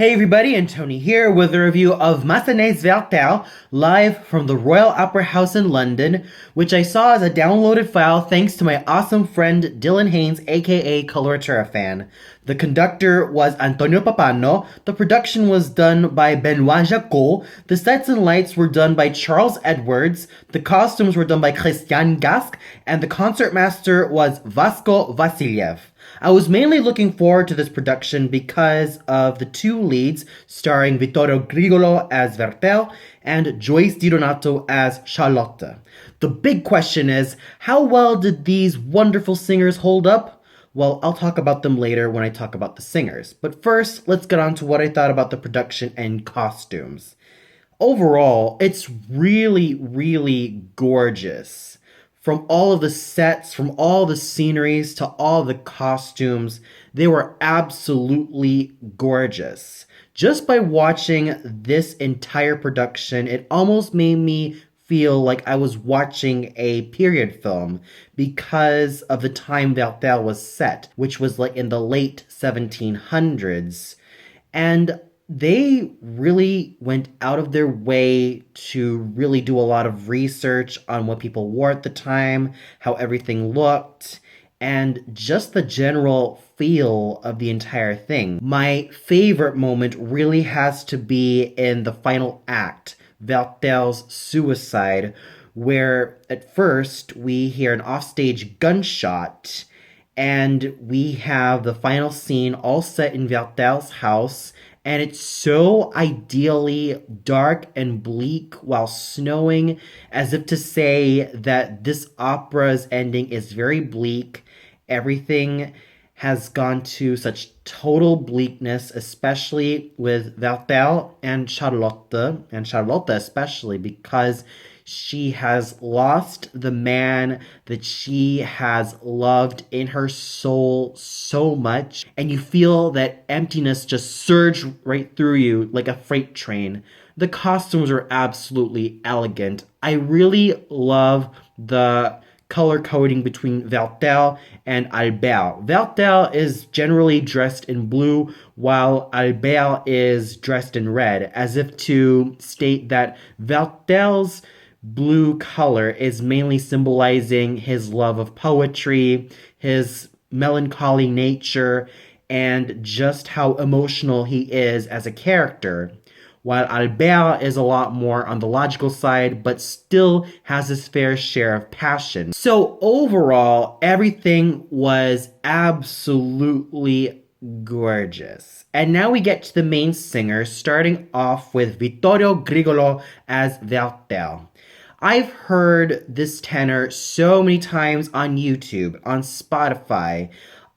Hey everybody, and Tony here with a review of Massenet's Werther, live from the Royal Opera House in London, which I saw as a downloaded file thanks to my awesome friend Dylan Haynes, aka Coloratura Fan. The conductor was Antonio Papano, the production was done by Benoit Jacot, the sets and lights were done by Charles Edwards, the costumes were done by Christian Gasque, and the concertmaster was Vasco Vassiliev. I was mainly looking forward to this production because of the two leads starring Vittorio Grigolo as Werther and Joyce DiDonato as Charlotte. The big question is, how well did these wonderful singers hold up? Well, I'll talk about them later when I talk about the singers. But first, let's get on to what I thought about the production and costumes. Overall, it's really gorgeous. From all of the sets, from all the sceneries to all the costumes, they were absolutely gorgeous. Just by watching this entire production, it almost made me feel like I was watching a period film because of the time Werther was set, which was like in the late 1700s. And they really went out of their way to really do a lot of research on what people wore at the time, how everything looked, and just the general feel of the entire thing. My favorite moment really has to be in the final act, Werther's suicide, where at first we hear an offstage gunshot and we have the final scene all set in Werther's house, and it's so ideally dark and bleak while snowing, as if to say that this opera's ending is very bleak. Everything has gone to such total bleakness, especially with Werther and Charlotte especially, because she has lost the man that she has loved in her soul so much, and you feel that emptiness just surge right through you like a freight train. The costumes are absolutely elegant. I really love the color coding between Werther and Albert. Werther is generally dressed in blue, while Albert is dressed in red, as if to state that Werther's blue color is mainly symbolizing his love of poetry, his melancholy nature, and just how emotional he is as a character, while Albert is a lot more on the logical side, but still has his fair share of passion. So overall, everything was absolutely gorgeous. And now we get to the main singer, starting off with Vittorio Grigolo as Werther. I've heard this tenor so many times on YouTube, on Spotify,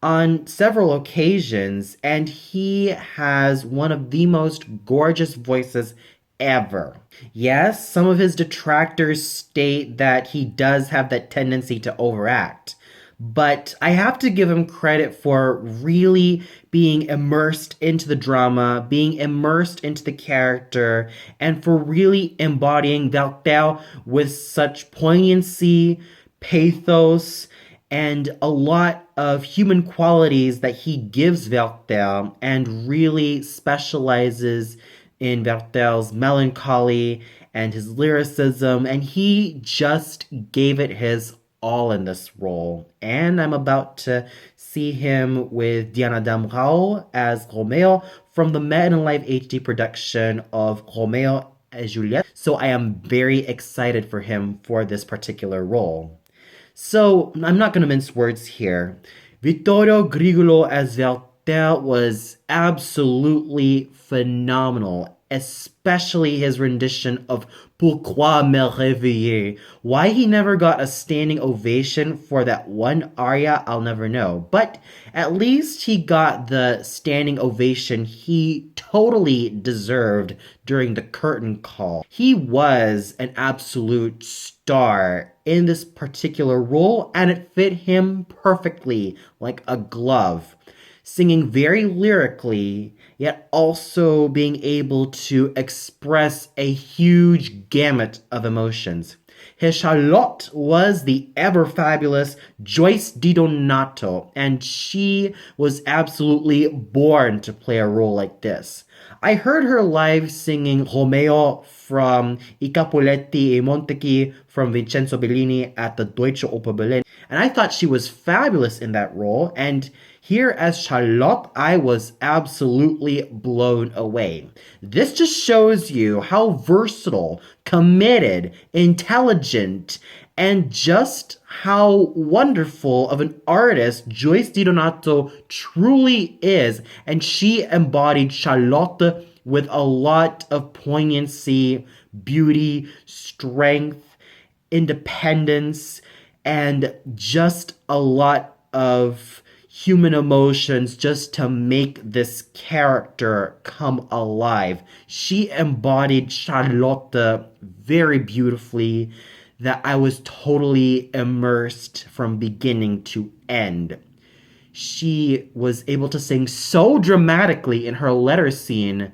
on several occasions, and he has one of the most gorgeous voices ever. Yes, some of his detractors state that he does have that tendency to overact, but I have to give him credit for really being immersed into the drama, being immersed into the character, and for really embodying Werther with such poignancy, pathos, and a lot of human qualities that he gives Werther, and really specializes in Werther's melancholy and his lyricism, and he just gave it his all in this role. And I'm about to see him with Diana Damrau as Romeo from the Met and Live HD production of Romeo et Juliette. So I am very excited for him for this particular role. So I'm not going to mince words here. Vittorio Grigolo as Werther was absolutely phenomenal, especially his rendition of Pourquoi me réveiller. Why he never got a standing ovation for that one aria, I'll never know. But at least he got the standing ovation he totally deserved during the curtain call. He was an absolute star in this particular role, and it fit him perfectly like a glove. Singing very lyrically, yet also being able to express a huge gamut of emotions. His Charlotte was the ever fabulous Joyce DiDonato, and she was absolutely born to play a role like this. I heard her live singing Romeo from I Capuletti e Montachi from Vincenzo Bellini at the Deutsche Oper Berlin, and I thought she was fabulous in that role, and here as Charlotte, I was absolutely blown away. This just shows you how versatile, committed, intelligent, and just how wonderful of an artist Joyce DiDonato truly is. And she embodied Charlotte with a lot of poignancy, beauty, strength, independence, and just a lot of human emotions just to make this character come alive. She embodied Charlotte very beautifully, that I was totally immersed from beginning to end. She was able to sing so dramatically in her letter scene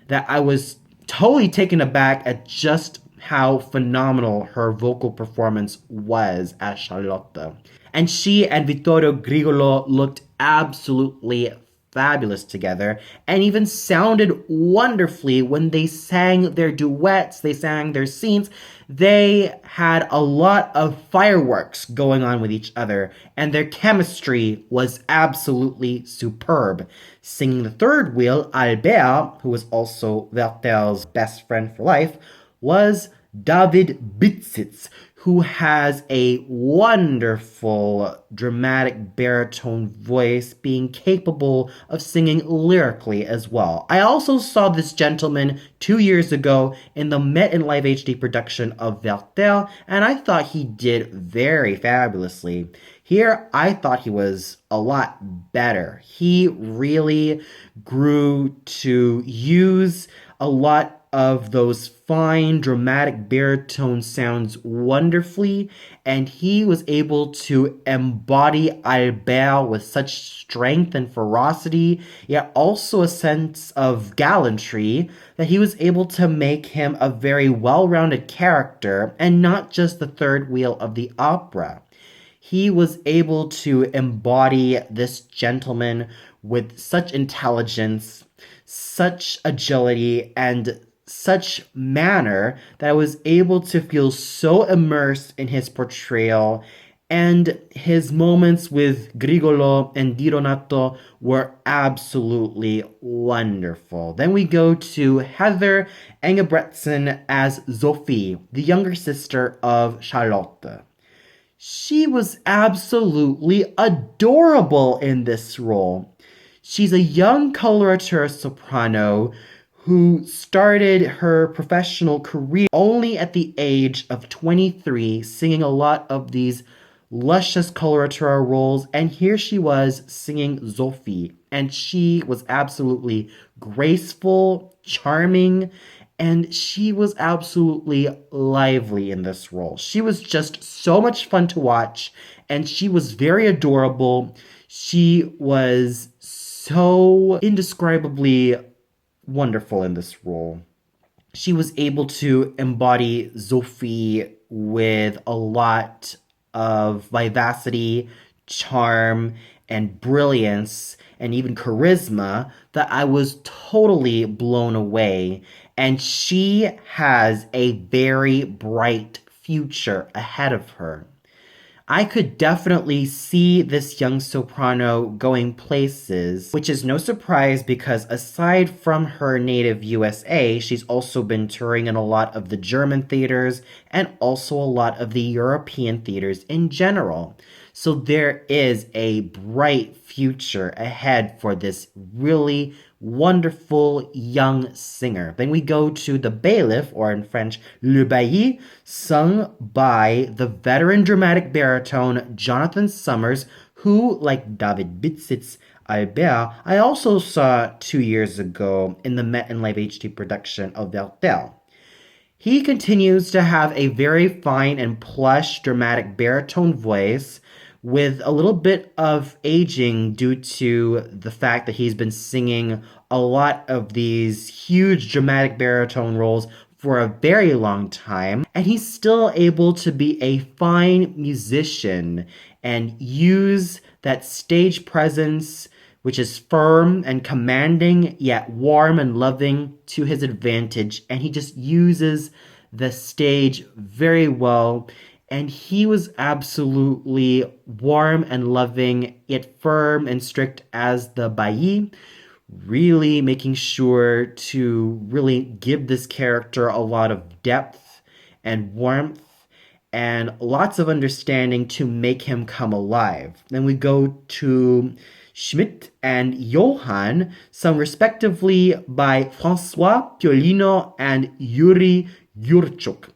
that I was totally taken aback at just how phenomenal her vocal performance was as Charlotte. And she and Vittorio Grigolo looked absolutely fabulous together and even sounded wonderfully when they sang their duets, they sang their scenes. They had a lot of fireworks going on with each other, and their chemistry was absolutely superb. Singing the third wheel, Albert, who was also Werther's best friend for life, was David Bitzitz, who has a wonderful dramatic baritone voice, being capable of singing lyrically as well. I also saw this gentleman 2 years ago in the Met in Live HD production of Werther, and I thought he did very fabulously. Here, I thought he was a lot better. He really grew to use a lot of those fine, dramatic baritone sounds wonderfully, and he was able to embody Albert with such strength and ferocity, yet also a sense of gallantry, that he was able to make him a very well-rounded character, and not just the third wheel of the opera. He was able to embody this gentleman with such intelligence, such agility, and such manner that I was able to feel so immersed in his portrayal, and his moments with Grigolo and DiDonato were absolutely wonderful. Then we go to Heather Engebretsen as Sophie, the younger sister of Charlotte. She was absolutely adorable in this role. She's a young coloratura soprano who started her professional career only at the age of 23, singing a lot of these luscious coloratura roles, and here she was singing Sophie, and she was absolutely graceful, charming, and she was absolutely lively in this role. She was just so much fun to watch, and she was very adorable. She was so indescribably wonderful in this role. She was able to embody Sophie with a lot of vivacity, charm, and brilliance, and even charisma, that I was totally blown away. And she has a very bright future ahead of her. I could definitely see this young soprano going places, which is no surprise because aside from her native USA, she's also been touring in a lot of the German theaters and also a lot of the European theaters in general. So there is a bright future ahead for this really wonderful young singer. Then we go to The Bailiff, or in French, Le Bailli, sung by the veteran dramatic baritone Jonathan Summers, who, like David Bitzitz, Albert, I also saw 2 years ago in the Met in Live HD production of Werther. He continues to have a very fine and plush dramatic baritone voice, with a little bit of aging due to the fact that he's been singing a lot of these huge dramatic baritone roles for a very long time, and he's still able to be a fine musician and use that stage presence, which is firm and commanding, yet warm and loving, to his advantage. And he just uses the stage very well. And he was absolutely warm and loving, yet firm and strict as the Bai, really making sure to really give this character a lot of depth and warmth and lots of understanding to make him come alive. Then we go to Schmidt and Johann, sung respectively by Francois Piolino and Yuri Yurchuk.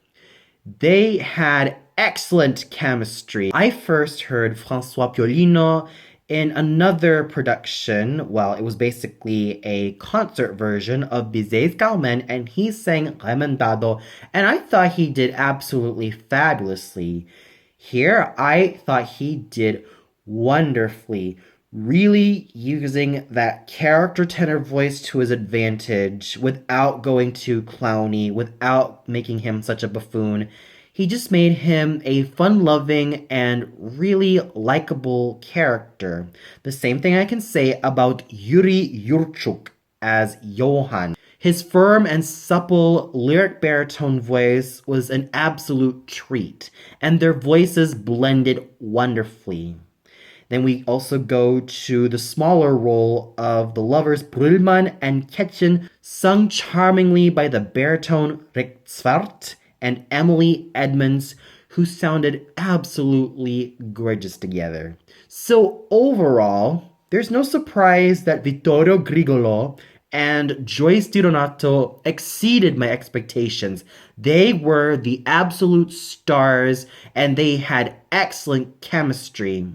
They had excellent chemistry. I first heard Francois Piolino in another production. Well, it was basically a concert version of Bizet's Carmen, and he sang Remendado, and I thought he did absolutely fabulously. Here, I thought he did wonderfully, really using that character tenor voice to his advantage without going too clowny, without making him such a buffoon. He just made him a fun-loving and really likable character. The same thing I can say about Yuri Yurchuk as Johann. His firm and supple lyric baritone voice was an absolute treat, and their voices blended wonderfully. Then we also go to the smaller role of the lovers Brühlmann and Ketchen, sung charmingly by the baritone Rick Zwart and Emily Edmonds, who sounded absolutely gorgeous together. So overall, there's no surprise that Vittorio Grigolo and Joyce DiDonato exceeded my expectations. They were the absolute stars, and they had excellent chemistry.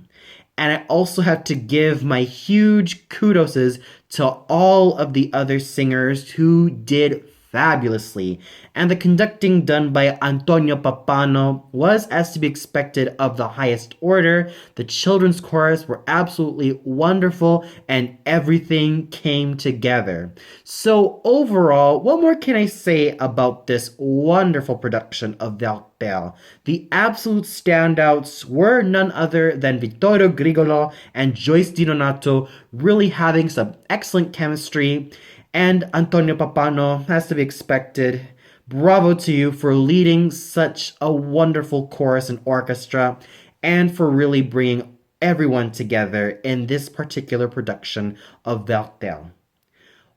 And I also have to give my huge kudoses to all of the other singers who did fabulously. And the conducting done by Antonio Pappano was as to be expected of the highest order. The children's chorus were absolutely wonderful and everything came together. So overall, what more can I say about this wonderful production of Werther? The absolute standouts were none other than Vittorio Grigolo and Joyce DiDonato, really having some excellent chemistry, and Antonio Pappano, has to be expected. Bravo to you for leading such a wonderful chorus and orchestra, and for really bringing everyone together in this particular production of Werther.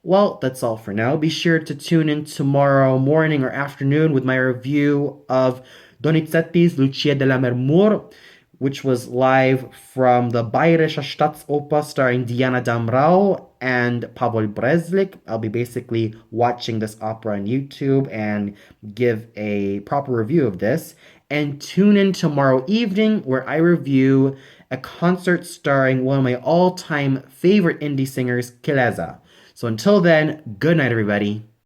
Well, that's all for now. Be sure to tune in tomorrow morning or afternoon with my review of Donizetti's Lucia della Mermur, which was live from the Bayerische Staatsoper starring Diana Damrau and Pavel Breslik. I'll be basically watching this opera on YouTube and give a proper review of this. And tune in tomorrow evening where I review a concert starring one of my all-time favorite indie singers, Kileza. So until then, good night, everybody.